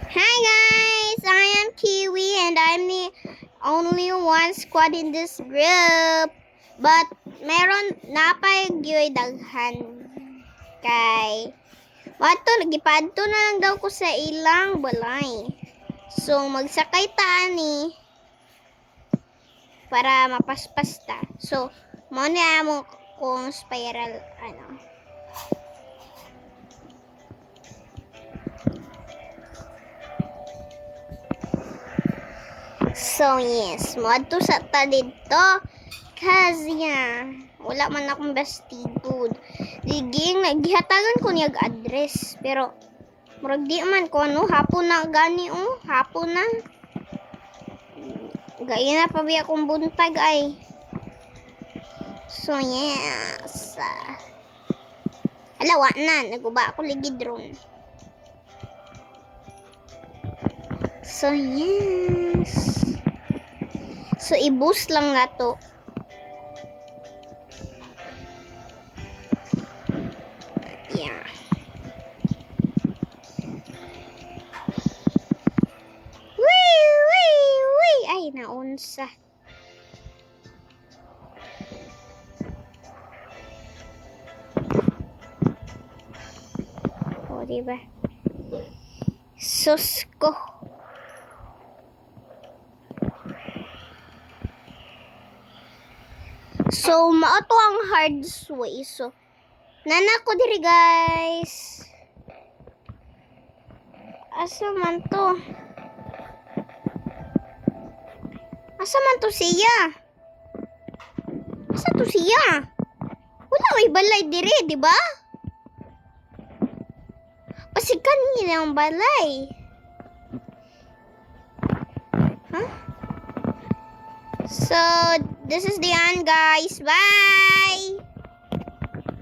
Hi guys, I am Kiwi and I'm the only one squad in this group. But meron napay daghan kay wato nagipadto na lang daw ko sa ilang balay. So magsakay ta ani para mapaspas ta. So mo ni amo kung spiral So yes, moadto sa ta dito kasi wala man akong bastitude. Diging naghihatagan ko niyag address pero murag di man ko hapon na gani hapon na. Gaya na pa biya akong buntag ay. So yes. Alawa na, naguba ako ligi drone. So yes. So i-boost lang na to. Yeah. Wee! Ay, naunsa. O, diba? Sus ko. So, maato ang hard way. So, nana ko diri guys. Asa man to? Asa man to siya? Asa to siya? Wala may balay diri, di ba? Pasikan niya ang balay. Huh? So, this is the end, guys. Bye!